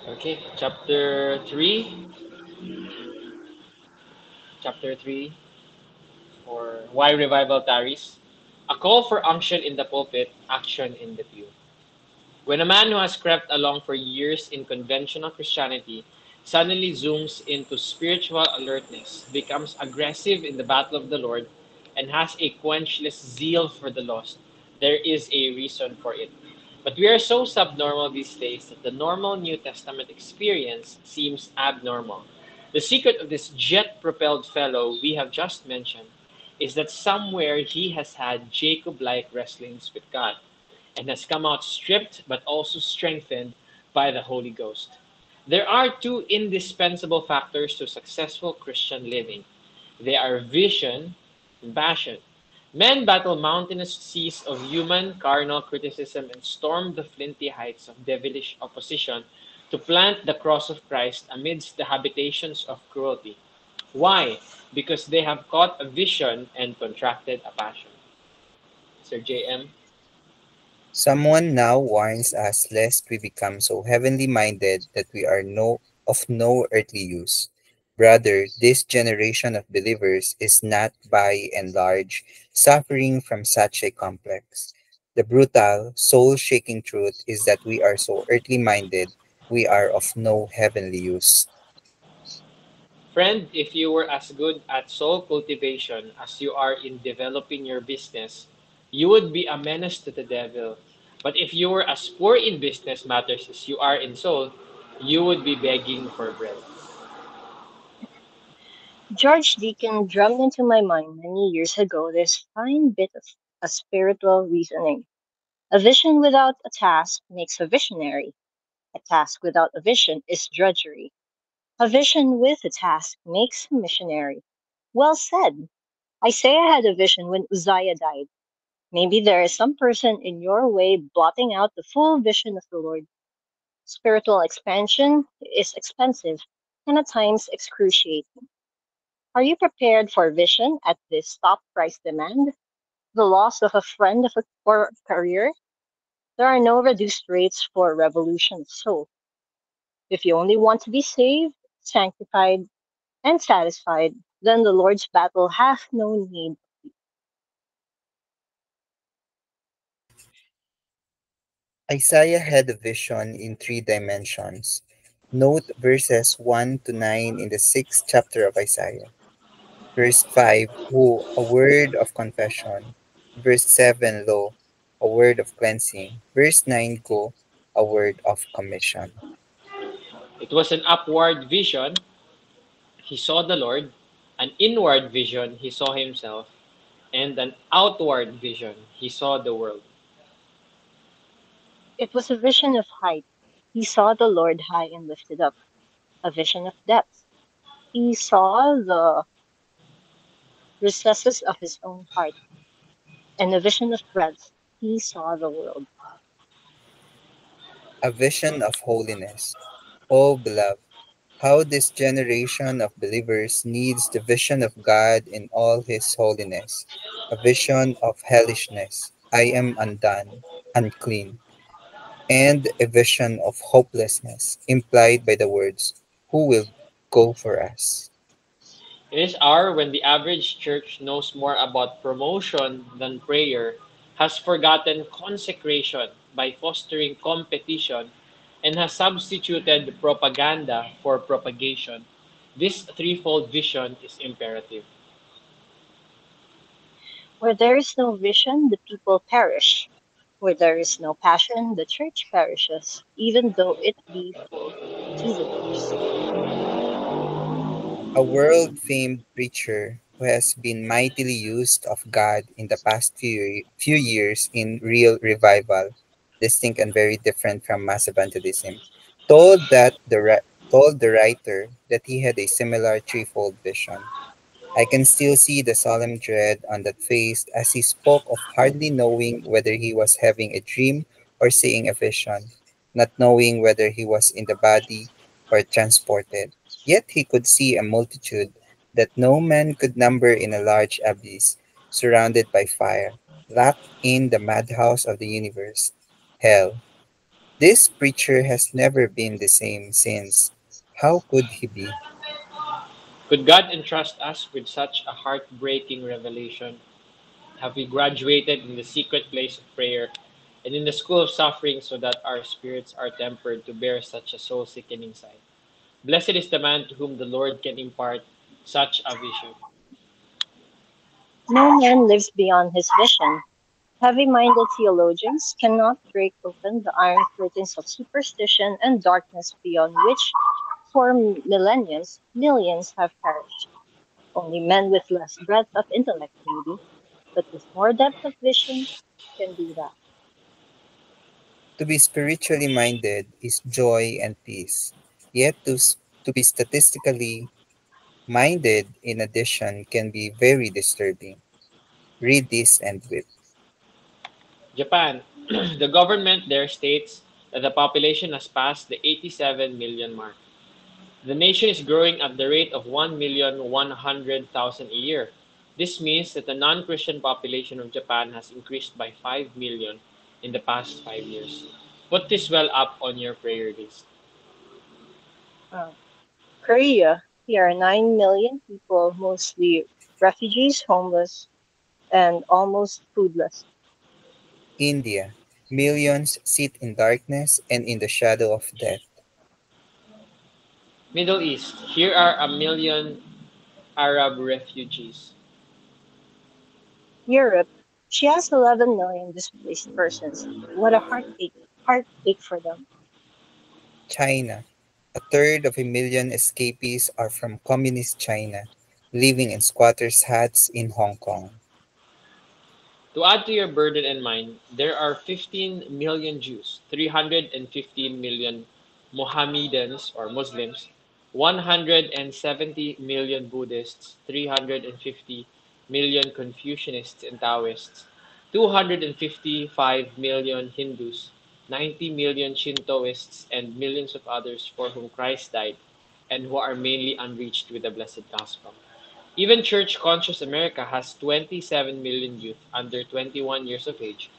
Okay, chapter 3 for Why Revival Tarries. A call for unction in the pulpit, action in the pew. When a man who has crept along for years in conventional Christianity suddenly zooms into spiritual alertness, becomes aggressive in the battle of the Lord, and has a quenchless zeal for the lost, there is a reason for it. But we are so subnormal these days that the normal New Testament experience seems abnormal. The secret of this jet propelled fellow we have just mentioned is that somewhere he has had Jacob like wrestlings with God and has come out stripped but also strengthened by the Holy Ghost. There are two indispensable factors to successful Christian living. They are vision and passion. Men battle mountainous seas of human carnal criticism and storm the flinty heights of devilish opposition to plant the cross of Christ amidst the habitations of cruelty. Why? Because they have caught a vision and contracted a passion. Sir J.M. Someone now warns us lest we become so heavenly minded that we are of no earthly use. Brother, this generation of believers is not by and large suffering from such a complex. The brutal, soul shaking truth is that we are so earthly minded, we are of no heavenly use. Friend, if you were as good at soul cultivation as you are in developing your business, you would be a menace to the devil. But if you were as poor in business matters as you are in soul, you would be begging for bread. George Deacon drummed into my mind many years ago this fine bit of a spiritual reasoning. A vision without a task makes a visionary. A task without a vision is drudgery. A vision with a task makes a missionary. Well said. Isaiah had a vision when Uzziah died. Maybe there is some person in your way blotting out the full vision of the Lord. Spiritual expansion is expensive and at times excruciating. Are you prepared for vision at this top price demand? The loss of a friend of or a career? There are no reduced rates for revolution of soul. If you only want to be saved, sanctified, and satisfied, then the Lord's battle hath no need. Isaiah had a vision in three dimensions. Note verses 1 to 9 in the sixth chapter of Isaiah. Verse 5, who, a word of confession. Verse 7, lo, a word of cleansing. Verse 9, go, a word of commission. It was an upward vision, he saw the Lord, an inward vision, he saw himself, and an outward vision, he saw the world. It was a vision of height. He saw the Lord high and lifted up. A vision of depth. He saw the recesses of his own heart. And a vision of breadth. He saw the world. A vision of holiness. Oh, beloved, how this generation of believers needs the vision of God in all his holiness. A vision of hellishness. I am undone, unclean. And a vision of hopelessness implied by the words, who will go for us? In this hour when the average church knows more about promotion than prayer, has forgotten consecration by fostering competition, and has substituted propaganda for propagation, this threefold vision is imperative. Where there is no vision, the people perish. Where there is no passion, the church perishes, even though it be full to the doors. A world famed preacher who has been mightily used of God in the past few years in real revival, distinct and very different from mass evangelism, told told the writer that he had a similar threefold vision. I can still see the solemn dread on that face as he spoke of hardly knowing whether he was having a dream or seeing a vision, not knowing whether he was in the body or transported. Yet he could see a multitude that no man could number in a large abyss, surrounded by fire, locked in the madhouse of the universe, hell. This preacher has never been the same since. How could he be? Could God entrust us with such a heartbreaking revelation? Have we graduated in the secret place of prayer and in the school of suffering so that our spirits are tempered to bear such a soul sickening sight? Blessed is the man to whom the Lord can impart such a vision. No man lives beyond his vision. Heavy minded theologians cannot break open the iron curtains of superstition and darkness beyond which, for millenniums, millions have perished. Only men with less breadth of intellect, maybe, but with more depth of vision, can do that. To be spiritually minded is joy and peace. Yet to be statistically minded, in addition, can be very disturbing. Read this and weep. Japan. The government there states that the population has passed the 87 million mark. The nation is growing at the rate of 1,100,000 a year. This means that the non-Christian population of Japan has increased by 5 million in the past 5 years. Put this well up on your prayer list. Uh, Korea, here are 9 million people, mostly refugees, homeless, and almost foodless. India. Millions sit in darkness and in the shadow of death. Middle East. Here are a million Arab refugees. Europe, she has 11 million displaced persons. What a heartache for them. China. A third of a million escapees are from communist China, living in squatters' huts in Hong Kong. To add to your burden and mine, there are 15 million Jews, 315 million Mohammedans or Muslims, 170 million Buddhists, 350 million Confucianists and Taoists, 255 million Hindus, 90 million Shintoists, and millions of others for whom Christ died and who are mainly unreached with the blessed gospel. Even Church Conscious America has 27 million youth under 21 years of age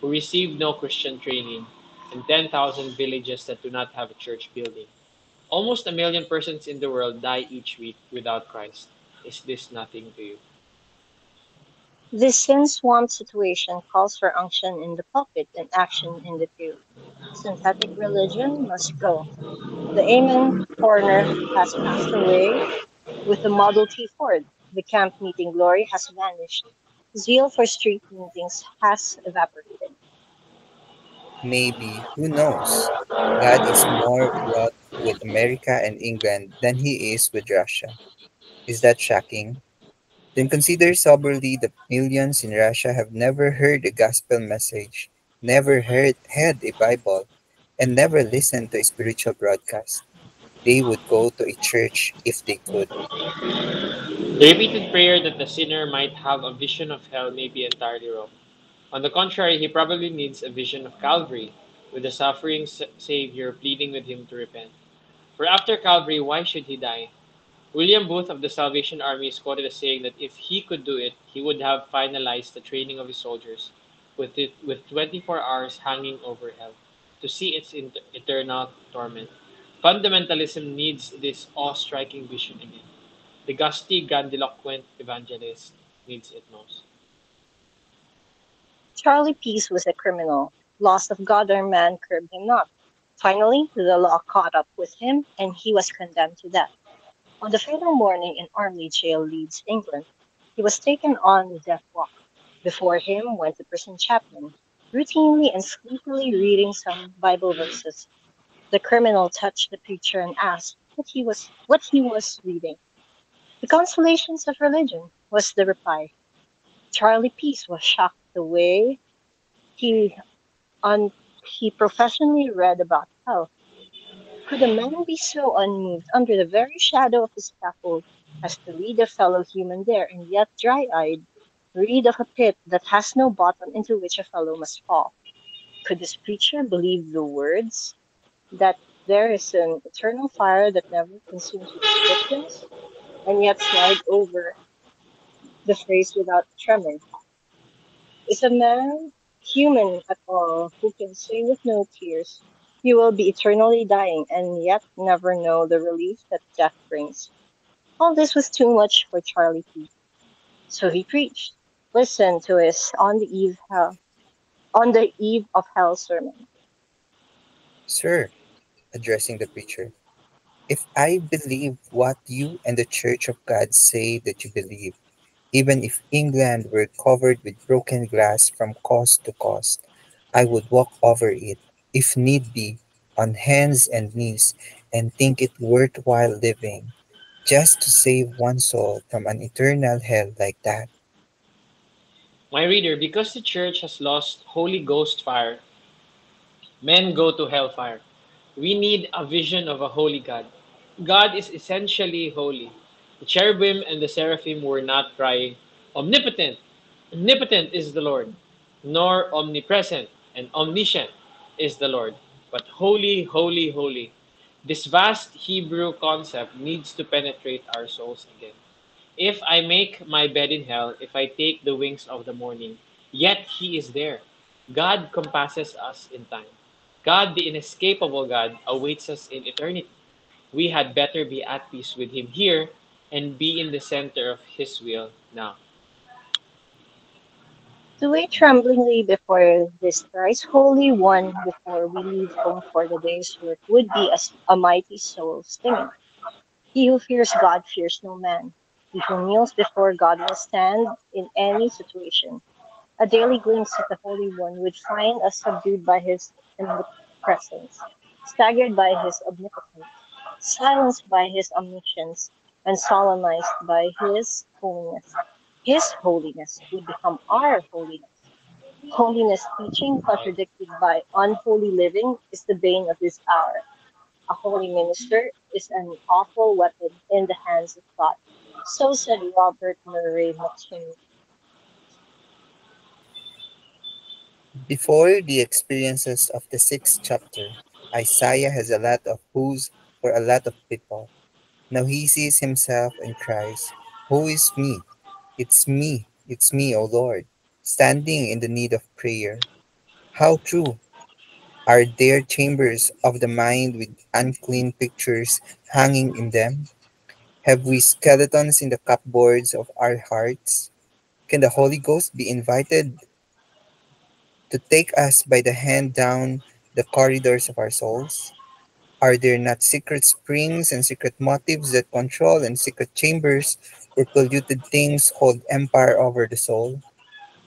who receive no Christian training and 10,000 villages that do not have a church building. Almost a million persons in the world die each week without Christ. Is this nothing to you? This sin swamped situation calls for unction in the pulpit and action in the pew. Synthetic religion must go. The Amen corner has passed away with the Model T Ford. The camp meeting glory has vanished. Zeal for street meetings has evaporated. Maybe, who knows? God is more wroth with America and England than he is with Russia. Is that shocking? Then consider soberly the millions in Russia have never heard a gospel message, never had a Bible, and never listened to a spiritual broadcast. They would go to a church if they could. The repeated prayer that the sinner might have a vision of hell may be entirely wrong. On the contrary, he probably needs a vision of Calvary, with the suffering Savior pleading with him to repent. For after Calvary, why should he die? William Booth of the Salvation Army is quoted as saying that if he could do it, he would have finalized the training of his soldiers with 24 hours hanging over hell to see its eternal torment. Fundamentalism needs this awe-striking vision again. The gusty, grandiloquent evangelist needs it most. Charlie Peace was a criminal. Laws of God or man curbed him not. Finally, the law caught up with him, and he was condemned to death. On the fatal morning in Army Jail, Leeds, England, he was taken on the death walk. Before him went the prison chaplain, routinely and sleepily reading some Bible verses. The criminal touched the preacher and asked what he was reading. The consolations of religion was the reply. Charlie Peace was shocked the way he un- he professionally read about hell. Could a man be so unmoved under the very shadow of the scaffold as to read a fellow human there, and yet dry-eyed read of a pit that has no bottom into which a fellow must fall? Could this preacher believe the words that there is an eternal fire that never consumes its victims, and yet slide over the phrase without tremor? Is a man human at all who can say with no tears? You will be eternally dying and yet never know the relief that death brings. All this was too much for Charlie P. So he preached. Listen to his on the eve of hell sermon. Sir, addressing the preacher, if I believe what you and the Church of God say that you believe, even if England were covered with broken glass from coast to coast, I would walk over it, if need be, on hands and knees, and think it worthwhile living, just to save one soul from an eternal hell like that. My reader, because the church has lost Holy Ghost fire, men go to hellfire. We need a vision of a holy God. God is essentially holy. The cherubim and the seraphim were not crying, Omnipotent, omnipotent is the Lord, nor omnipresent and omniscient is the Lord, but holy, holy, holy. This vast Hebrew concept needs to penetrate our souls again. If I make my bed in hell, if I take the wings of the morning, yet he is there. God compasses us in time. God, the inescapable God, awaits us in eternity. We had better be at peace with him here and be in the center of his will now. To wait tremblingly before this thrice holy one before we leave home for the day's work would be a mighty soul stinging. He who fears God fears no man. He who kneels before God will stand in any situation. A daily glimpse of the Holy One would find us subdued by his omnipresence, staggered by his omnipotence, silenced by his omniscience, and solemnized by his holiness. His holiness would become our holiness. Holiness teaching, contradicted by unholy living, is the bane of this hour. A holy minister is an awful weapon in the hands of God. So said Robert Murray McCheyne. Before the experiences of the sixth chapter, Isaiah has a lot of who's for a lot of people. Now he sees himself and cries, Who is me? It's me, O Lord, standing in the need of prayer. How true! Are there chambers of the mind with unclean pictures hanging in them? Have we skeletons in the cupboards of our hearts? Can the Holy Ghost be invited to take us by the hand down the corridors of our souls? Are there not secret springs and secret motives that control and secret chambers where polluted things hold empire over the soul?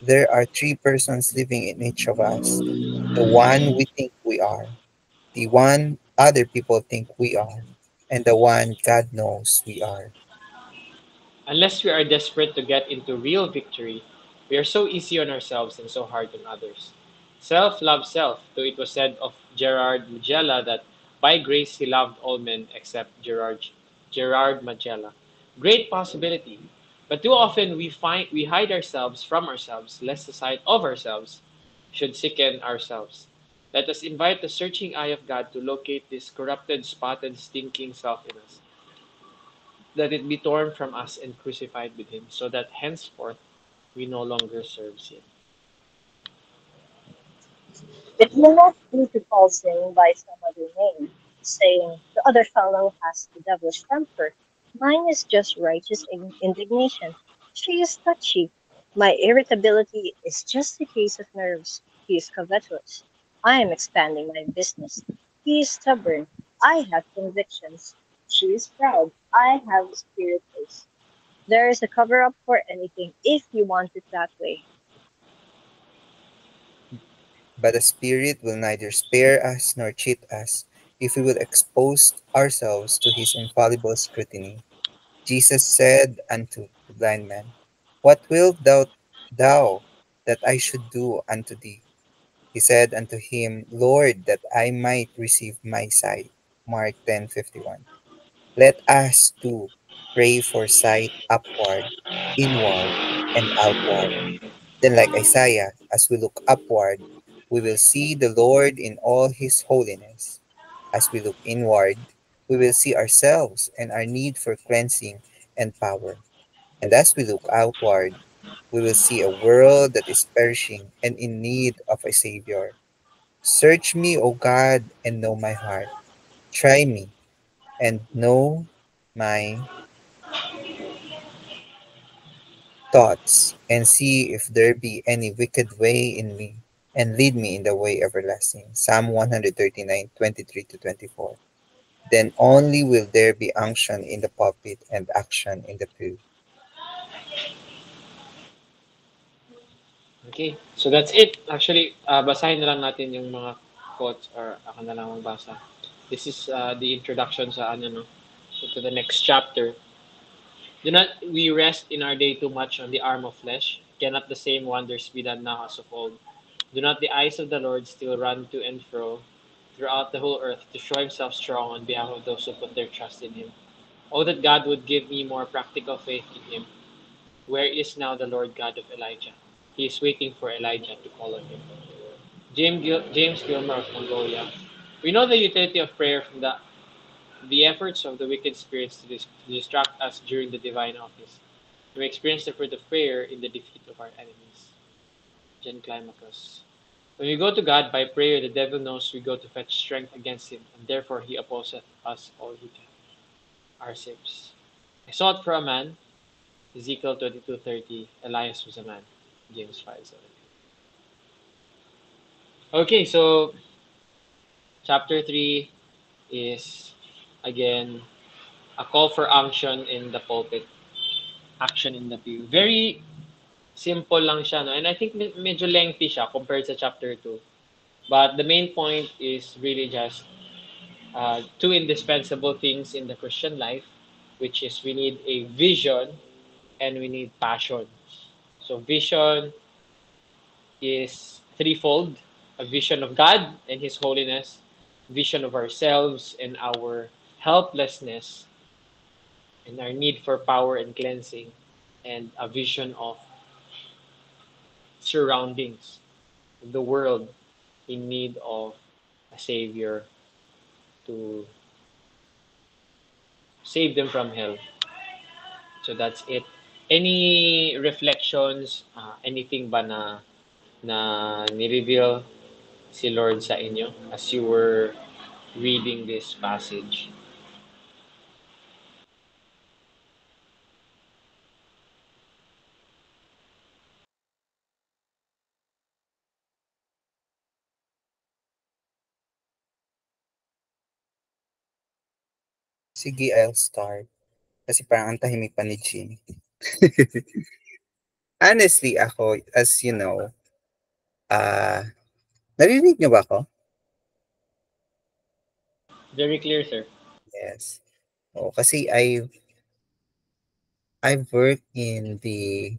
There are three persons living in each of us. The one we think we are, the one other people think we are, and the one God knows we are. Unless we are desperate to get into real victory, we are so easy on ourselves and so hard on others. Self loves self, though it was said of Gerard Magella that by grace he loved all men except Gerard Magella. Great possibility. But too often we hide ourselves from ourselves, lest the sight of ourselves should sicken ourselves. Let us invite the searching eye of God to locate this corrupted, spotted, stinking self in us. Let it be torn from us and crucified with him, so that henceforth we no longer serve sin. It will not do to call sin by some other name, saying, the other fellow has the devil's temper. Mine is just righteous indignation. She is touchy. My irritability is just a case of nerves. He is covetous. I am expanding my business. He is stubborn. I have convictions. She is proud. I have a spirit face. There is a cover up for anything if you want it that way. But the Spirit will neither spare us nor cheat us if we will expose ourselves to his infallible scrutiny. Jesus said unto the blind man, What wilt thou that I should do unto thee? He said unto him, Lord, that I might receive my sight. Mark 10:51. Let us too pray for sight upward, inward, and outward. Then, like Isaiah, as we look upward, we will see the Lord in all his holiness. As we look inward, we will see ourselves and our need for cleansing and power. And as we look outward, we will see a world that is perishing and in need of a Savior. Search me, O God, and know my heart. Try me and know my thoughts, and see if there be any wicked way in me, and lead me in the way everlasting. Psalm 139:23 to 24. Then only will there be unction in the pulpit and action in the pew. Okay, so that's it. Actually, basahin na lang natin yung mga quotes or ako na lang magbasa. This is the introduction sa ano no, to the next chapter. Do not we rest in our day too much on the arm of flesh? Cannot the same wonders be done now as of old? Do not the eyes of the Lord still run to and fro throughout the whole earth to show himself strong on behalf of those who put their trust in him? Oh, that God would give me more practical faith in him. Where is now the Lord God of Elijah? He is waiting for Elijah to call on him. James Gilmer of Mongolia. We know the utility of prayer from the efforts of the wicked spirits to distract us during the divine office. We experience the fruit of prayer in the defeat of our enemies. Jen Climacus. When we go to God by prayer, the devil knows we go to fetch strength against him, and therefore he opposeth us all he can. Arsips. I sought for a man, Ezekiel 22:30. Elias was a man, James 5:7. Okay, so chapter 3 is again a call for action in the pulpit, action in the pew. Very simple lang siya, no? And I think medyo lengthy siya compared sa chapter 2. But the main point is really just two indispensable things in the Christian life, which is we need a vision and we need passion. So vision is threefold: a vision of God and His holiness, vision of ourselves and our helplessness and our need for power and cleansing, and a vision of surroundings, the world in need of a savior to save them from hell. So that's it. Any reflections, anything ba na ni-reveal si Lord sa inyo as you were reading this passage? Sige, I'll start. Kasi parang ang tahimik pa ni Jim. Honestly, ako, as you know, narinig niyo ba ako? Very clear, sir. Yes. Oo, kasi I've worked in the,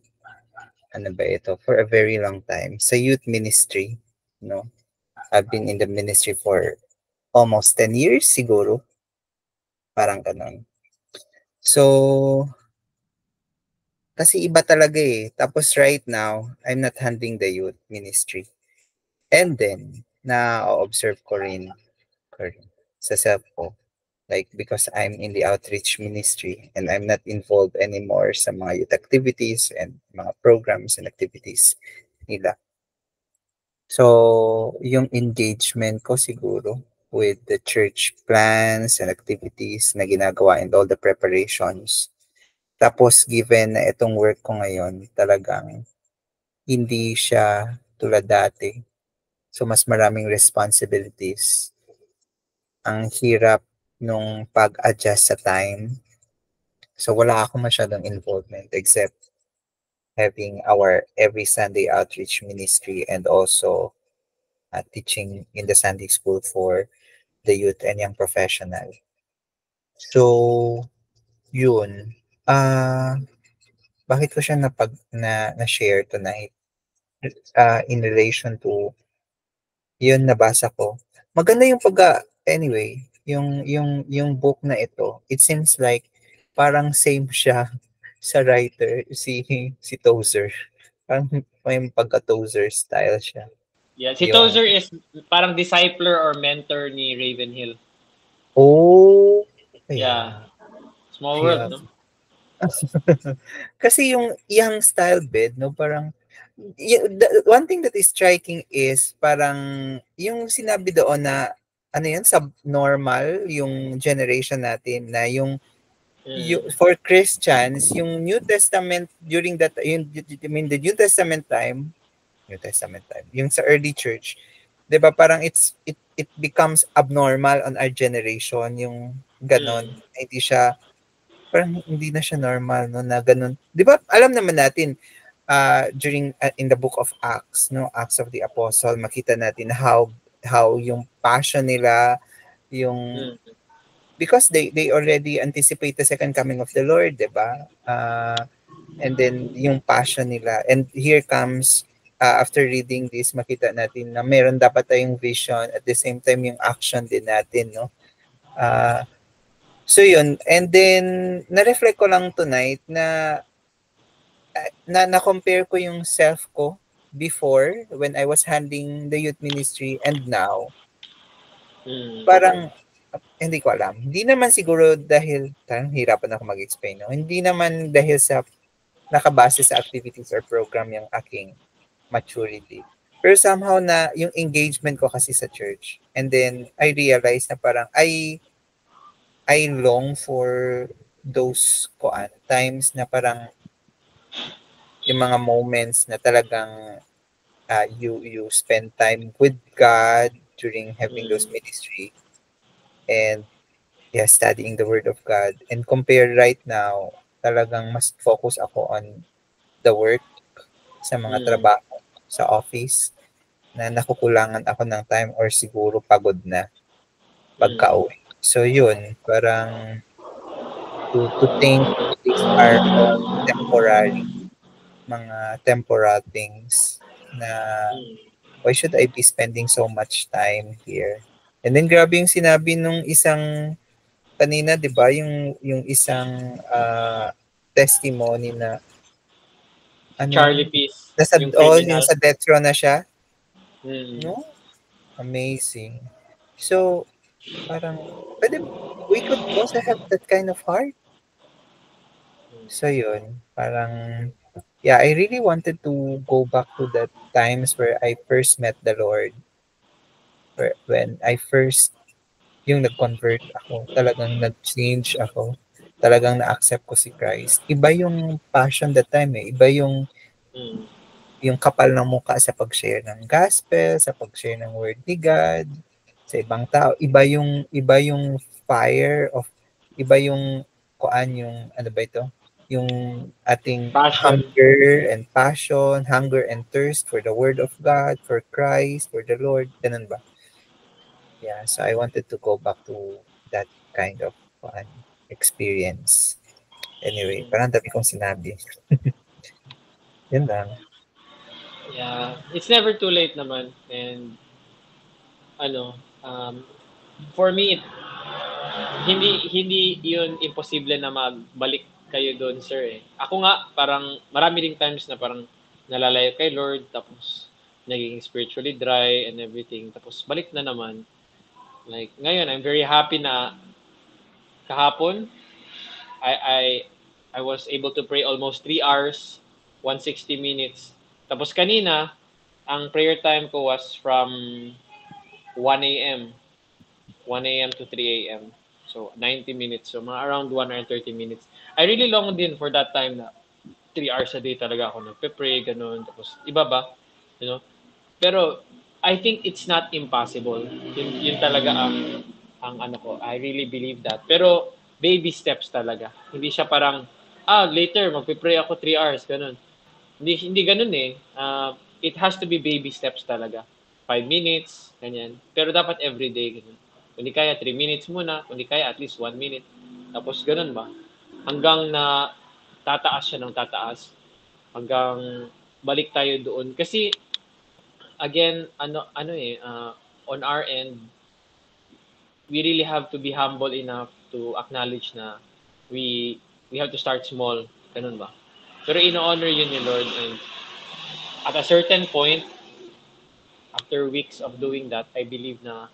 ano ba ito, for a very long time, sa youth ministry, no? I've been in the ministry for almost 10 years siguro, parang ganun. So, kasi iba talaga eh. Tapos right now, I'm not handling the youth ministry. And then, na-observe ko rin sa self ko. Like, because I'm in the outreach ministry and I'm not involved anymore sa mga youth activities and mga programs and activities nila. So, yung engagement ko siguro with the church plans and activities na ginagawa and all the preparations. Tapos, given na itong work ko ngayon, talagang hindi siya tulad dati. So, mas maraming responsibilities. Ang hirap nung pag-adjust sa time. So, wala ako masyadong involvement except having our every Sunday outreach ministry and also teaching in the Sunday school for the youth and young professional. So, yun. Bakit ko siya na-share tonight? In relation to yun nabasa ko. Maganda yung anyway, yung book na ito, it seems like parang same siya sa writer, si Tozer. Parang may pagka-Tozer style siya. Yeah, si Yung, Tozer is parang discipler or mentor ni Ravenhill. oh, Yeah. kaya, Small world, kaya. no? Kasi yung style bed, no, parang one thing that is striking is parang yung sinabi doon na ano yun, subnormal yung generation natin na Mm. for Christians, yung New Testament during that yung I mean the New Testament time, yung sa early church, 'di ba parang it becomes abnormal on our generation yung ganon. Mm. Hindi siya parang hindi na siya normal no na ganon. 'Di ba alam naman natin during in the book of Acts, no, Acts of the Apostle, makita natin how yung passion nila, yung Mm. because they already anticipate the second coming of the Lord, 'di ba? And then yung passion nila. And here comes after reading this, makita natin na meron dapat tayong vision at the same time yung action din natin, no? Uh, so yun, and then na-reflect ko lang tonight na compare ko yung self ko before when I was handling the youth ministry and now Mm. parang hindi ko alam. Hindi naman siguro dahil parang hirapan ako mag-explain. No? Hindi naman dahil sa nakabase sa activities or program yung aking maturity. Pero somehow na yung engagement ko kasi sa church. And then I realized na parang I long for those times na parang yung mga moments na talagang you spend time with God during having those Mm. ministry and yeah, studying the Word of God. And compare right now, talagang mas focus ako on the work sa mga Mm. trabaho sa office na nakukulangan ako ng time or siguro pagod na Mm. pagka-uwi. So yun, parang to think these are all temporary, mga temporal things na Mm. why should I be spending so much time here? And then grabe yung sinabi nung isang kanina, 'di ba, yung isang testimony na Si ano yun, Charlie Peace, nasa yung yung criminal. sa death row na siya, Mm. no? Amazing. So, parang pwede we could also have that kind of heart. So yun, parang yeah, I really wanted to go back to the times where I first met the Lord, where when I first yung nag-convert ako, talagang nag-change ako. Talagang na-accept ko si Christ. Iba yung passion that time eh. Iba Mm. yung kapal ng mukha sa pag-share ng gospel, sa pag-share ng word ni God, sa ibang tao. Iba yung fire of, iba yung yung ano ba ito? Yung ating Passion. hunger and passion, hunger and thirst for the word of God, for Christ, for the Lord. Ganun ba? Yeah, so I wanted to go back to that kind of experience. Anyway, Mm. parang dami kong sinabi. Yun lang. Yeah, it's never too late naman. And ano, for me, hindi yun imposible na magbalik kayo doon, sir eh. Ako nga, parang marami ding times na parang nalalayo kay Lord, tapos naging spiritually dry and everything. Tapos balik na naman. Like, ngayon, I'm very happy na kahapon, I, I, I was able to pray almost 3 hours, 160 minutes. Tapos kanina, ang prayer time ko was from 1 a.m. 1 a.m. to 3 a.m. So, 90 minutes. So, mga around 1 hour and 30 minutes. I really long din for that time na 3 hours a day talaga ako nagpe-pray, ganun. Tapos, iba ba? You know? Pero, I think it's not impossible. Yun talaga ang ano ko. I really believe that. Pero, baby steps talaga. Hindi siya parang, later, magpe-pray ako 3 hours, ganun. Hindi ganun eh. It has to be baby steps talaga. 5 minutes, ganyan. Pero dapat everyday, ganyan. Kung di kaya, 3 minutes muna. Kung di kaya, at least 1 minute. Tapos ganun ba? Hanggang na tataas siya ng tataas. Hanggang balik tayo doon. Kasi, again, on our end, we really have to be humble enough to acknowledge na we have to start small. Ganun ba? Pero ino-honor yun ni Lord, and at a certain point, after weeks of doing that, I believe na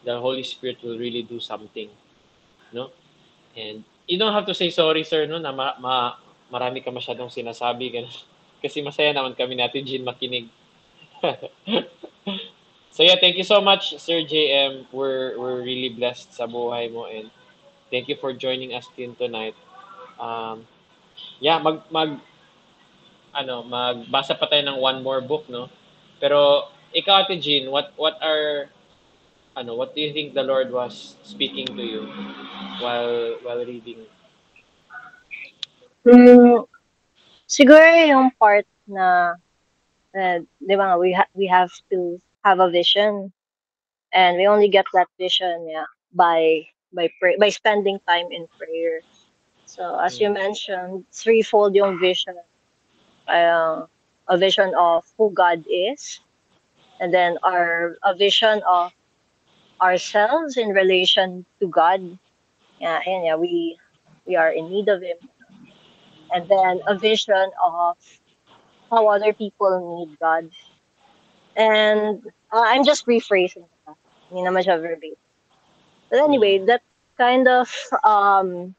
the Holy Spirit will really do something, no? And you don't have to say sorry, sir, no, na marami ka masyadong sinasabi, ganun. Kasi masaya naman kami natin, Jean, makinig. So yeah, thank you so much, Sir JM. We're really blessed sa buhay mo, and thank you for joining us din tonight. Um, yeah, magbasa pa tayo ng one more book, no? Pero ikaw, Ate Jean, what do you think the Lord was speaking to you while reading? Hmm, siguro yung part na, di ba, we have to have a vision, and we only get that vision, yeah, by spending time in prayer. So as you Mm, mentioned, threefold yung vision. Uh, a vision of who God is, and then a vision of ourselves in relation to God. Yeah, and yeah, we are in need of Him, and then a vision of how other people need God. And I'm just rephrasing it. Hindi naman siya verbatim. But mm, anyway, that kind of um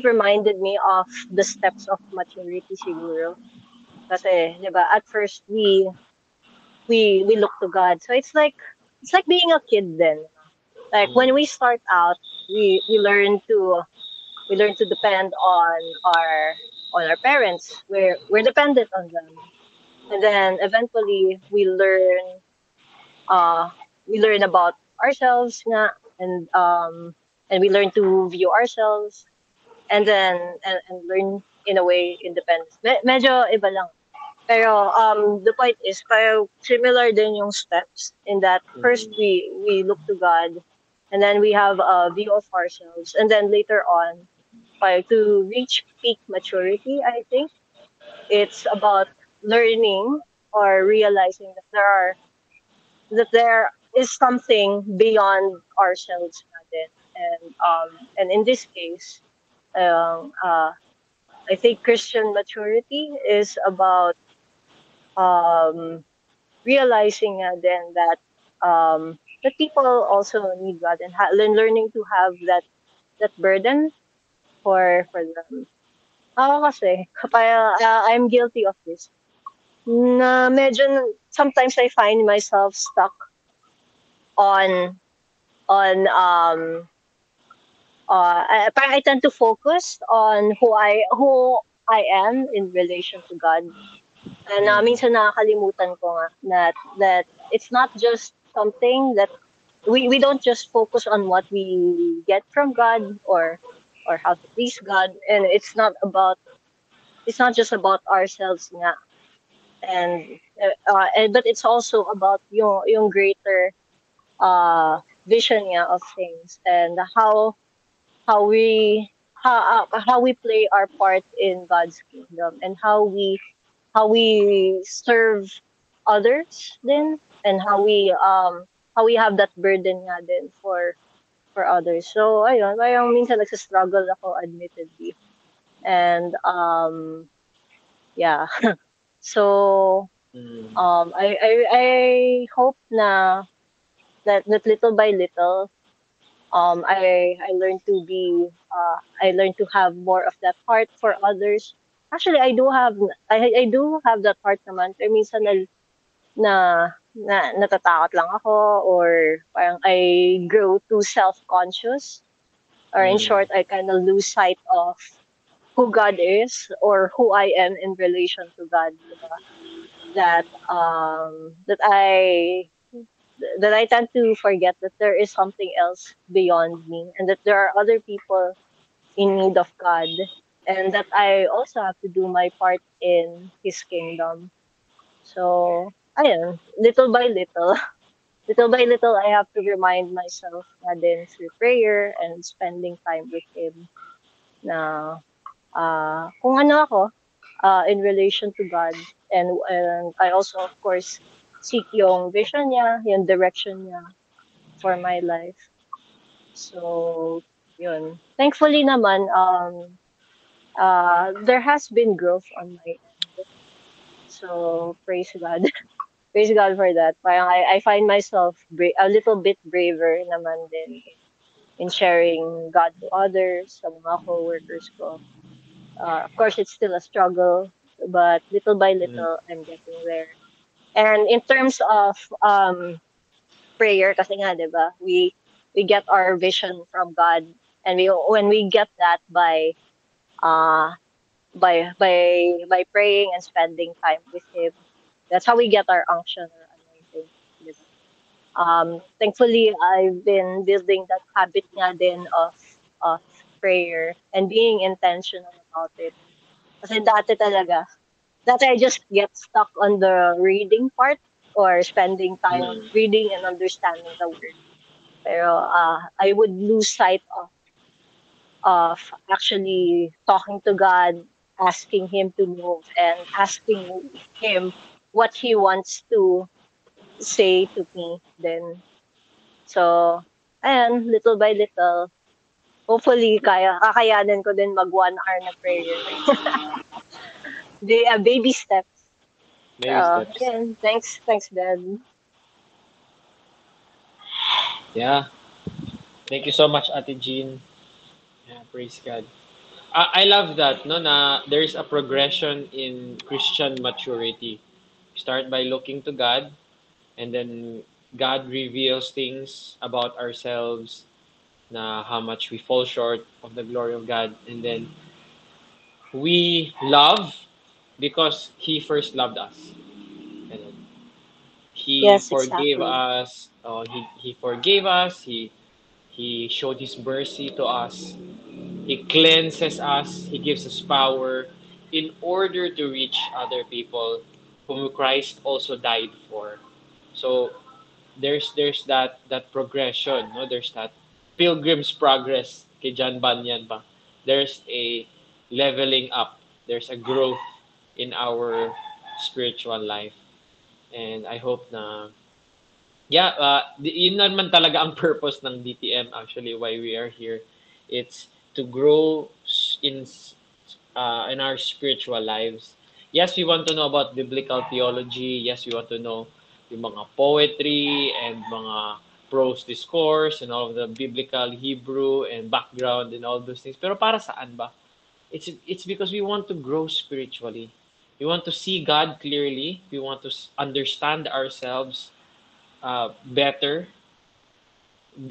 reminded me of the steps of maturity siguro. Kasi, 'di ba, at first we look to God. So it's like being a kid then. Like mm, when we start out, we learn to depend on our parents. We're dependent on them. And then eventually uh we learn about ourselves nga, and we learn to view ourselves, and then and learn in a way independence. Medyo iba lang. Pero the point is parang similar din yung steps in that first mm, we look to God, and then we have a view of ourselves, and then later on to reach peak maturity, I think it's about learning or realizing that there is something beyond ourselves natin. And in this case, um, uh, I think Christian maturity is about um, realizing then that people also need God, and learning to have that burden for them. Ako kasi, kapaya, I'm guilty of this. Na medyo sometimes I find myself stuck on on parang I tend to focus on who I am in relation to God. And mm, minsan nakakalimutan ko nga that it's not just something that we don't just focus on what we get from God, or how to please God, and it's not just about ourselves nga. And but it's also about yung greater vision niya of things, and how we play our part in God's kingdom, and how we serve others then, and how we have that burden nga din for others. So ayun, parang minsan nagsa-struggle ako admittedly. And yeah. So mm, I hope na that little by little, I learn to be I learn to have more of that heart for others. Actually, I do have that heart naman, pero minsan natatakot lang ako, or parang I grow too self-conscious, or in mm, short, I kind of lose sight of who God is, or who I am in relation to God, diba? That that I tend to forget that there is something else beyond me, and that there are other people in need of God, and that I also have to do my part in His kingdom. So, ayun, little by little, little by little, I have to remind myself na din through prayer and spending time with Him na kung ano ako in relation to God. And I also, of course, seek yung vision niya, yung direction niya for my life. So, yun. Thankfully naman, there has been growth on my end. So, praise God. Praise God for that. Parang I find myself a little bit braver naman din in sharing God to others, sa mga coworkers ko. Of course, it's still a struggle. but little by Mm, little, I'm getting there. And in terms of prayer, kasi nga, di ba, we get our vision from God, and when we get that uh by praying and spending time with Him, that's how we get our unction or anointing. Di ba? Thankfully, I've been building that habit nga din of prayer and being intentional about it. Kasi dati I just get stuck on the reading part or spending time mm, reading and understanding the word. Pero I would lose sight of actually talking to God, asking Him to move, and asking Him what He wants to say to me. Then, so, ayan, little by little, hopefully, kakayanin ko din mag 1 hour na prayer. Baby steps. baby So, steps. again, thanks, Ben. Yeah. Thank you so much, Ate Jean. Yeah, praise God. I love that, no, na there's a progression in Christian maturity. Start by looking to God, and then God reveals things about ourselves, na how much we fall short of the glory of God, and then we love because He first loved us. Ganun. He Yes, forgave exactly. us. He forgave us. He showed His mercy to us. He cleanses us. He gives us power in order to reach other people whom Christ also died for. So there's that progression, no? There's that pilgrim's progress kay John Bunyan pa. There's a leveling up. There's a growth in our spiritual life. And I hope na yeah, yun naman talaga ang purpose ng DTM, actually, why we are here. It's to grow in our spiritual lives. Yes, we want to know about biblical theology. Yes, we want to know yung mga poetry and mga prose discourse and all of the biblical Hebrew and background and all those things. Pero para saan ba? It's because we want to grow spiritually. We want to see God clearly. We want to understand ourselves better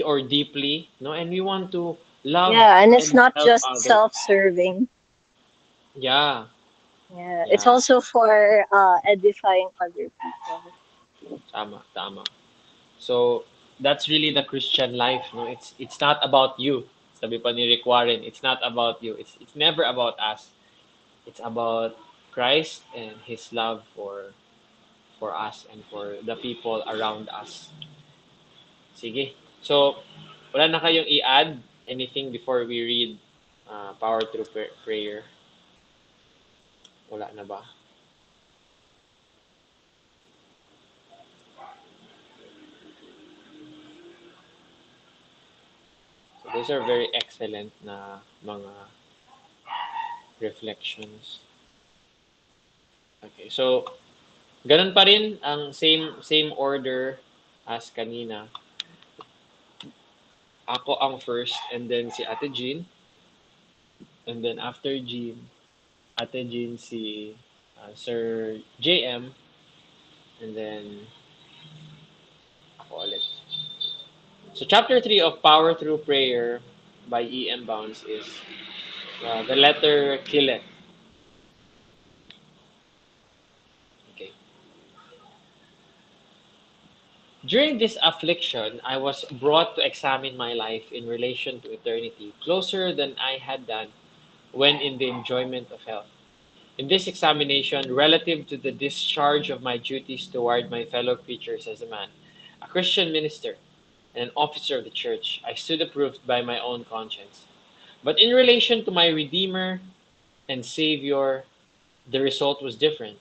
or deeply, no? And we want to love Yeah, and it's and not help just others. self-serving. Yeah, Yeah, it's yeah, also for edifying other people. tama, tama. So that's really the Christian life, no? It's not about you. Sabi pa ni Rick Warren, it's not about you. It's never about us. It's about Christ and His love for us and for the people around us. Sige. So, wala na kayong i-add anything before we read Power Through Prayer? Wala na ba? So, those are very excellent na mga reflections. Okay. So, ganun pa rin ang same order as kanina. Ako ang first and then si Ate Jean. And then after Jean, Ate Jean si Sir JM. And then ako ulit. So chapter 3 of Power Through Prayer by E.M. Bounds is the letter Killet. Okay. During this affliction, I was brought to examine my life in relation to eternity, closer than I had done when in the enjoyment of health. In this examination, relative to the discharge of my duties toward my fellow creatures as a man, a Christian minister, and an officer of the church, I stood approved by my own conscience. But in relation to my Redeemer and Savior, the result was different.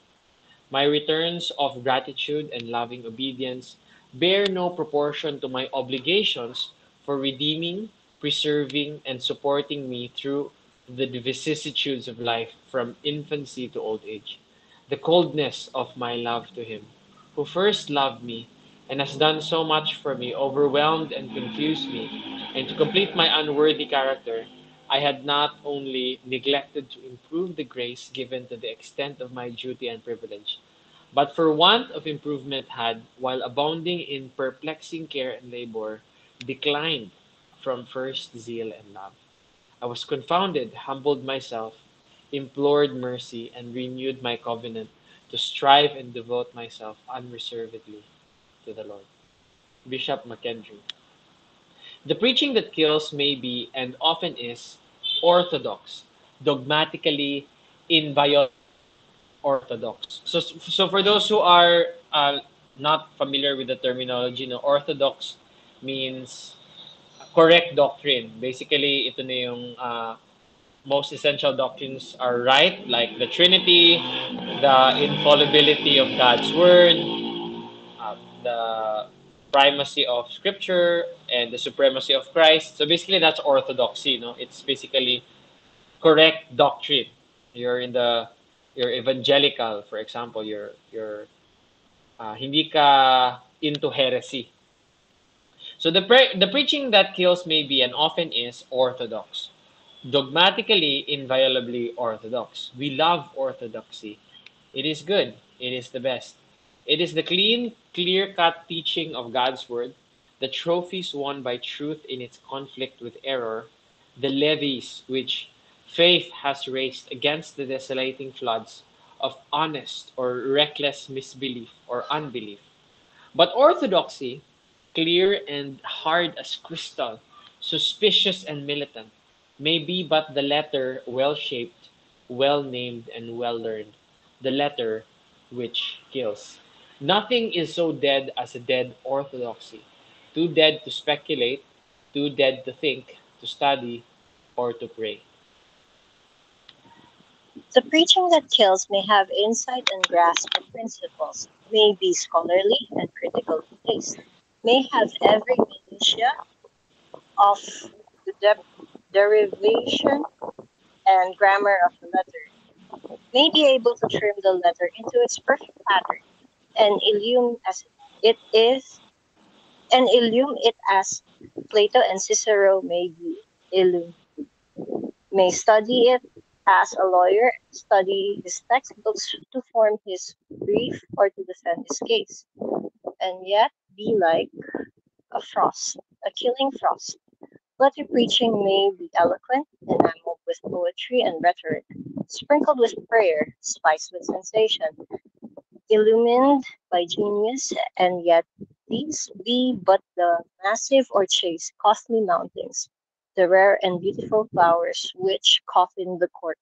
My returns of gratitude and loving obedience bear no proportion to my obligations for redeeming, preserving, and supporting me through the vicissitudes of life from infancy to old age. The coldness of my love to Him, who first loved me and has done so much for me, overwhelmed and confused me, and to complete my unworthy character, I had not only neglected to improve the grace given to the extent of my duty and privilege, but for want of improvement had, while abounding in perplexing care and labor, declined from first zeal and love. I was confounded, humbled myself, implored mercy, and renewed my covenant to strive and devote myself unreservedly to the Lord. Bishop McKendry. The preaching that kills may be, and often is, orthodox, dogmatically inviolably orthodox. So for those who are not familiar with the terminology, no, orthodox means correct doctrine. Basically, ito na yung most essential doctrines are right, like the Trinity, the infallibility of God's Word, the primacy of Scripture, and the supremacy of Christ. So basically, that's orthodoxy. No, it's basically correct doctrine. You're in the you're evangelical, for example. You're hindi ka into heresy. So the preaching that kills may be and often is orthodox, dogmatically, inviolably orthodox. We love orthodoxy. It is good. It is the best. It is the clean, clear cut teaching of God's Word, the trophies won by truth in its conflict with error, the levees which faith has raised against the desolating floods of honest or reckless misbelief or unbelief. But orthodoxy, clear and hard as crystal, suspicious and militant, may be but the letter well shaped, well named, and well learned, the letter which kills. Nothing is so dead as a dead orthodoxy, too dead to speculate, too dead to think, to study, or to pray. The preaching that kills may have insight and grasp of principles, may be scholarly and critical of taste, may have every minutia of the derivation and grammar of the letter, may be able to trim the letter into its perfect pattern, and illume as it is, and illume it as Plato and Cicero may be illumed, may study it as a lawyer study his textbooks to form his brief or to defend his case, and yet be like a frost, a killing frost. Letter preaching may be eloquent, enameled with poetry and rhetoric, sprinkled with prayer, spiced with sensation, illumined by genius, and yet these be but the massive or chaste, costly mountings, the rare and beautiful flowers which coffin the court.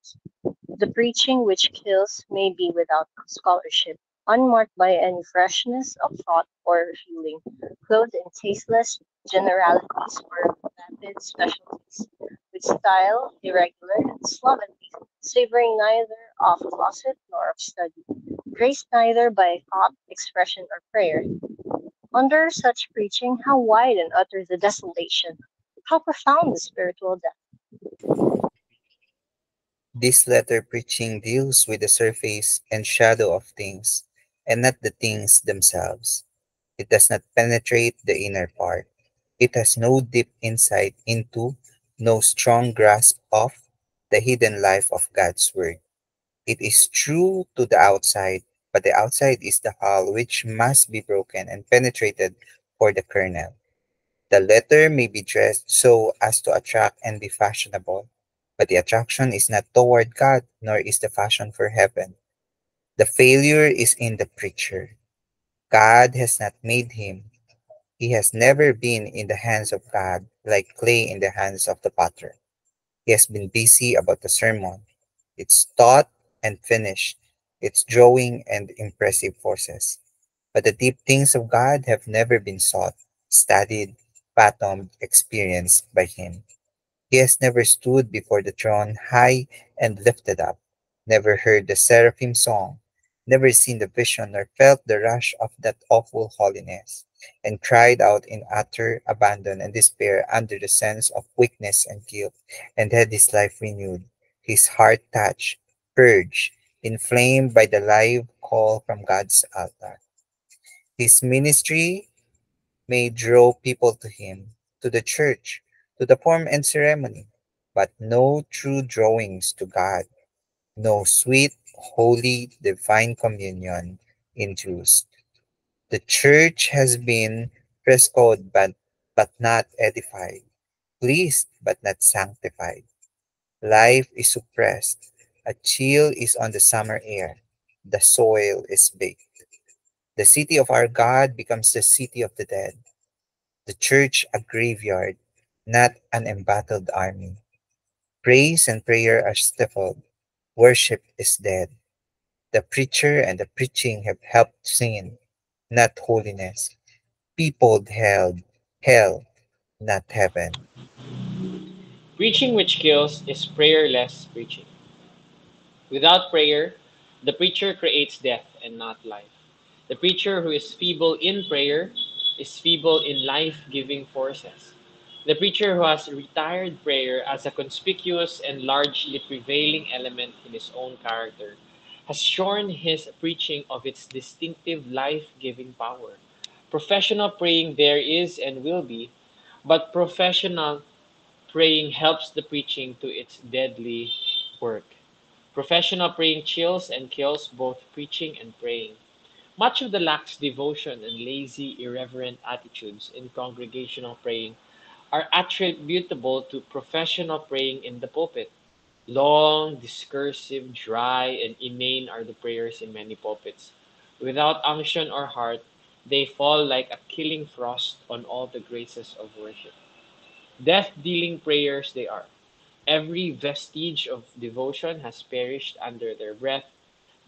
The preaching which kills may be without scholarship, unmarked by any freshness of thought or feeling, clothed in tasteless generalities or vapid specialties, with style irregular and slovenly, savoring neither of closet nor of study, graced neither by thought, expression, or prayer. Under such preaching, how wide and utter the desolation, how profound the spiritual depth. This letter preaching deals with the surface and shadow of things, and not the things themselves. It does not penetrate the inner part. It has no deep insight into, no strong grasp of, the hidden life of God's Word. It is true to the outside, but the outside is the hull which must be broken and penetrated for the kernel. The letter may be dressed so as to attract and be fashionable, but the attraction is not toward God, nor is the fashion for heaven. The failure is in the preacher. God has not made him. He has never been in the hands of God like clay in the hands of the potter. He has been busy about the sermon, its thought and finish, its drawing and impressive forces. But the deep things of God have never been sought, studied, fathomed, experienced by him. He has never stood before the throne high and lifted up, never heard the seraphim song, never seen the vision nor felt the rush of that awful holiness, and cried out in utter abandon and despair under the sense of weakness and guilt, and had his life renewed, his heart touched, purged, inflamed by the live call from God's altar. His ministry may draw people to him, to the church, to the form and ceremony. but no true drawings to God, no sweet, holy, divine communion induced. The church has been frescoed but not edified, pleased but not sanctified. Life is suppressed. A chill is on the summer air. The soil is baked. The city of our God becomes the city of the dead. The church a graveyard, not an embattled army. Praise and prayer are stifled. Worship is dead. The preacher and the preaching have helped sin, not holiness. People hell, not heaven. Preaching which kills is prayerless preaching. Without prayer, the preacher creates death and not life. The preacher who is feeble in prayer is feeble in life giving forces. The preacher who has retired prayer as a conspicuous and largely prevailing element in his own character has shorn his preaching of its distinctive life giving power. Professional praying there is and will be, but professional praying helps the preaching to its deadly work. Professional praying chills and kills both preaching and praying. Much of the lax devotion and lazy, irreverent attitudes in congregational praying are attributable to professional praying in the pulpit. Long, discursive, dry, and inane are the prayers in many pulpits. Without unction or heart, they fall like a killing frost on all the graces of worship. Death dealing prayers they are. Every vestige of devotion has perished under their breath.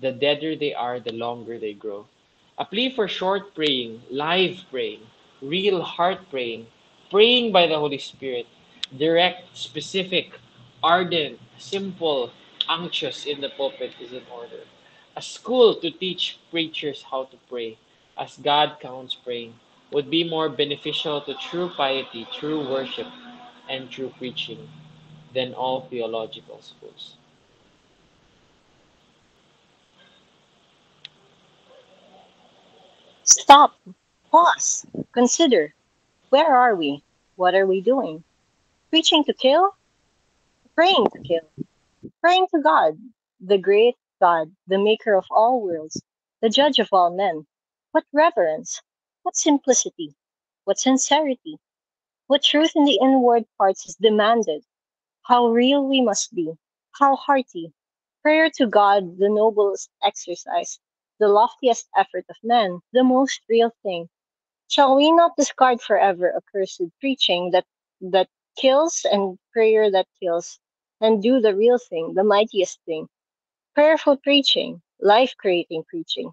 The deader they are, the longer they grow. A plea for short praying, live praying, real heart praying, praying by the Holy Spirit, direct, specific, ardent, simple, anxious in the pulpit is in order. A school to teach preachers how to pray, as God counts praying, would be more beneficial to true piety, true worship, and true preaching than all theological schools. Stop. Pause. Consider. Where are we? What are we doing? Preaching to kill? Praying to kill. Praying to God, the great God, the maker of all worlds, the judge of all men. What reverence? What simplicity? What sincerity? What truth in the inward parts is demanded? How real we must be, how hearty. Prayer to God, the noblest exercise, the loftiest effort of man, the most real thing. Shall we not discard forever accursed preaching that kills and prayer that kills, and do the real thing, the mightiest thing? Prayerful preaching, life creating preaching.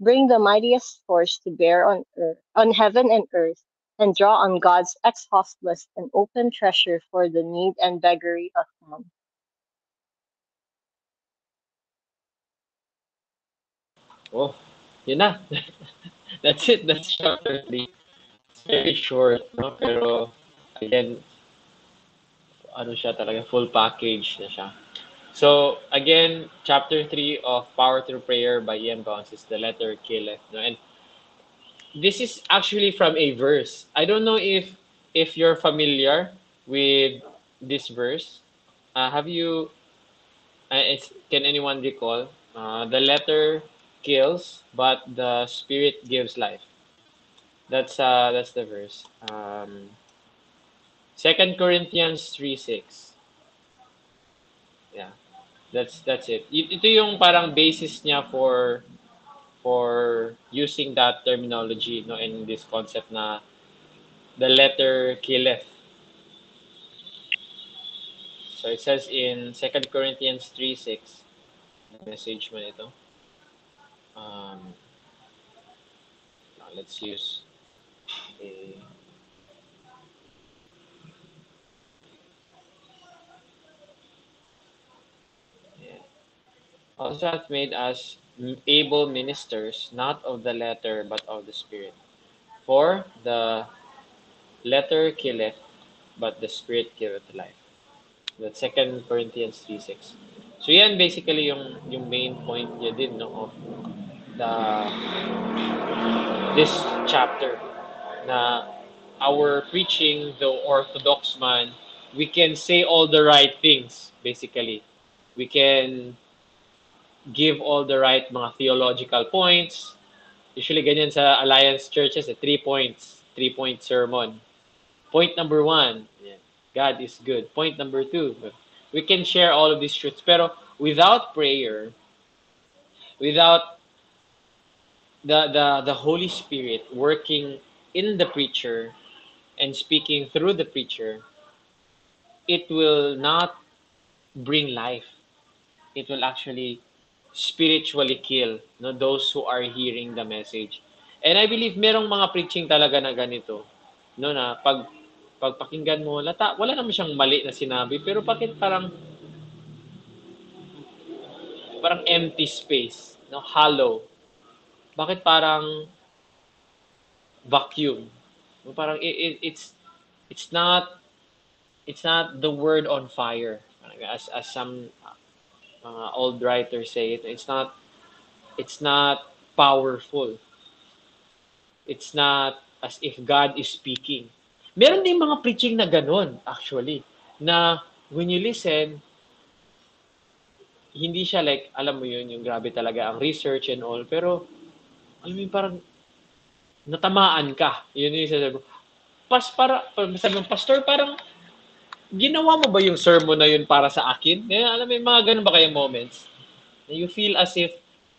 Bring the mightiest force to bear on earth, on heaven and earth, and draw on God's exhaustless and open treasure for the need and beggary of man. Oh, yun na. That's it. That's chapter 3. It's very short, no? Pero, again, ano siya talaga, full package na siya. So, again, chapter 3 of Power Through Prayer by Ian Bounce is the letter killeth. No? And this is actually from a verse. I don't know if you're familiar with this verse. Have you, can anyone recall? The letter kills, but the spirit gives life. That's the verse. 2 Corinthians 3:6. Yeah. That's it. Ito yung parang basis niya for using that terminology no in this concept na the letter killeth. So it says in 2 Corinthians 3:6, message man ito. Um, let's use a yeah. Also hath made us able ministers, not of the letter, but of the Spirit. For the letter killeth, but the Spirit giveth life. That's 2 Corinthians 3:6. So yan basically yung main point niya din no, of the this chapter na our preaching, the orthodox man, we can say all the right things, basically. We can give all the right mga theological points. Usually ganyan sa Alliance churches, 3 points, 3-point sermon. Point number 1, God is good. Point number 2, we can share all of these truths. Pero without prayer, without the Holy Spirit working in the preacher and speaking through the preacher, it will not bring life. It will actually spiritually kill, no, those who are hearing the message. And I believe merong mga preaching talaga na ganito, no, na pagpakinggan mo, wala naman siyang mali na sinabi, pero bakit parang empty space, no, hollow. Bakit parang vacuum? No, parang it's not the word on fire. As some old writers say it, it's not powerful. It's not as if God is speaking. Meron din mga preaching na ganun, actually, na when you listen, hindi siya like, alam mo yun, yung grabe talaga ang research and all, pero, alam mo yun, parang natamaan ka. Yun yung sasabi ko. Sabi ng pastor, parang, ginawa mo ba yung sermon na yun para sa akin? Alam mo yung mga ganun ba kayong moments? You feel as if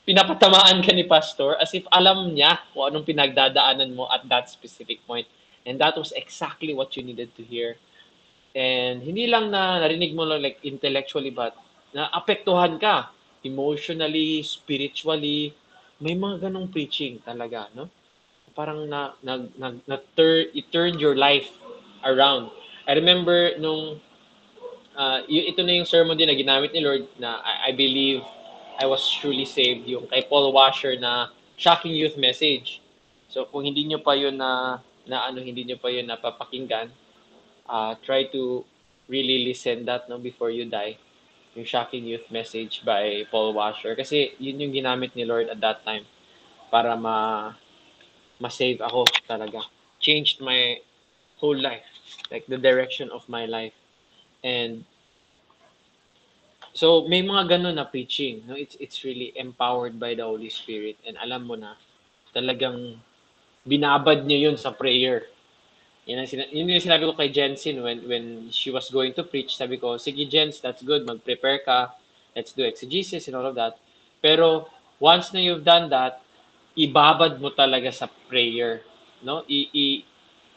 pinapatamaan ka ni pastor, as if alam niya kung anong pinagdadaanan mo at that specific point. And that was exactly what you needed to hear. And hindi lang na narinig mo lang like intellectually, but naapektuhan ka emotionally, spiritually. May mga ganong preaching talaga, no? Parang it turned your life around. I remember nung ito na yung sermon din na ginamit ni Lord na I believe I was truly saved, yung kay Paul Washer na Shocking Youth Message. So kung hindi nyo pa yun hindi nyo pa yun napapakinggan, try to really listen that no before you die. Yung Shocking Youth Message by Paul Washer. Kasi yun yung ginamit ni Lord at that time para ma-save ako talaga. Changed my whole life. Like the direction of my life. And so may mga ganun na preaching, no? It's really empowered by the Holy Spirit and alam mo na talagang binabad niya yun sa prayer. Yun yung sinabi ko kay Jensen when she was going to preach. Sabi ko, sige Jens, that's good, mag-prepare ka. Let's do exegesis and all of that. Pero once na you've done that, ibabad mo talaga sa prayer, no?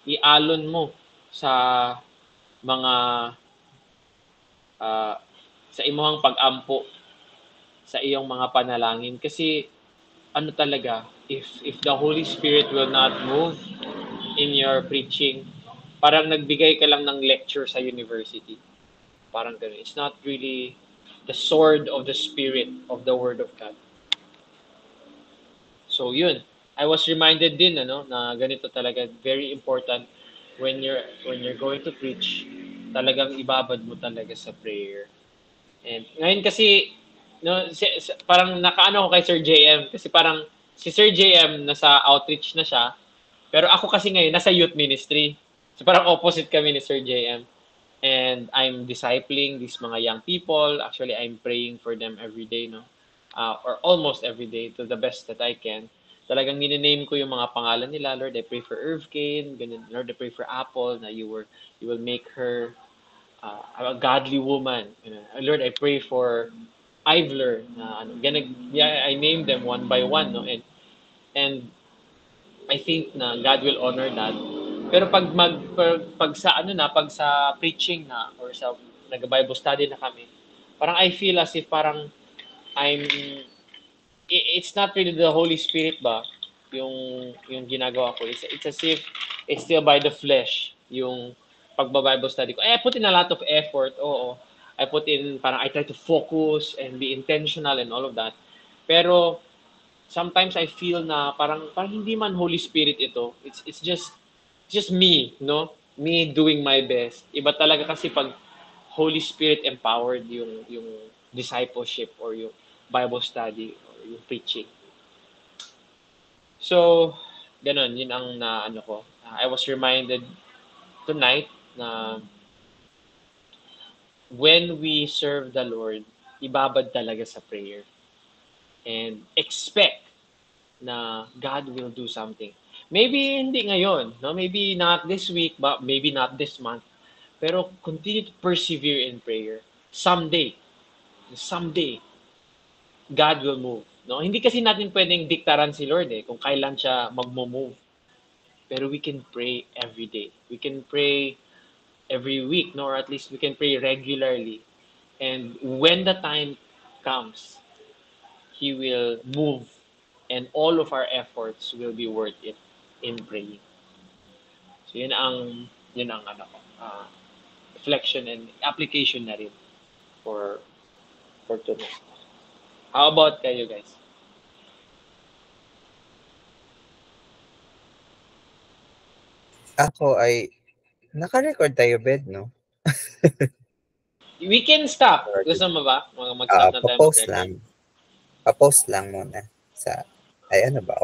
Ialon mo sa mga uh, sa imong pag-ampo sa iyong mga panalangin kasi ano talaga if the Holy Spirit will not move in your preaching, parang nagbigay ka lang ng lecture sa university, parang ganun. It's not really the sword of the Spirit of the Word of God. So yun, I was reminded din na ganito talaga, very important when you're going to preach, talagang ibabad mo talaga sa prayer. And ngayon kasi parang nakaano ako kay Sir JM kasi parang si Sir JM nasa outreach na siya, pero ako kasi ngayon nasa youth ministry. So parang opposite kami ni Sir JM. And I'm discipling these mga young people. Actually, I'm praying for them every day, no? Or almost every day to the best that I can. Talagang name ko yung mga pangalan nila. Lord, I pray for Irv Kane. Ganun. Lord, I pray for Apple na you will make her a godly woman. Lord, I pray for Ivler. I named them one by one, no? And I think na God will honor that. Pero pag sa preaching na or sa nag-Bible study na kami, parang I feel as if parang I'm it's not really the Holy Spirit ba yung ginagawa ko. It's as if it's still by the flesh yung pagba-Bible study ko. I put in a lot of effort, oo. I put in, parang I try to focus and be intentional and all of that. Pero sometimes I feel na parang hindi man Holy Spirit ito. It's just me, no? Me doing my best. Iba talaga kasi pag Holy Spirit empowered yung discipleship or yung Bible study or yung preaching. So, ganun, yun ang ko. I was reminded tonight na when we serve the Lord, ibabad talaga sa prayer. And expect na God will do something. Maybe hindi ngayon, no? Maybe not this week, but maybe not this month. Pero continue to persevere in prayer. Someday, God will move. No? Hindi kasi natin pwedeng diktaran si Lord kung kailan siya magmo-move. Pero we can pray every day. We can pray every week, no? Or at least we can pray regularly. And when the time comes, He will move and all of our efforts will be worth it in praying. So yun ang ano ko, reflection and application na rin for today. How about kayo guys? Ako ay, naka-record tayo, Bed, no? We can stop. Recorded. Gusto mo ba? Mag-stop na tayo Pa-post mag-record. lang. Pa-post lang muna sa, ay ano ba,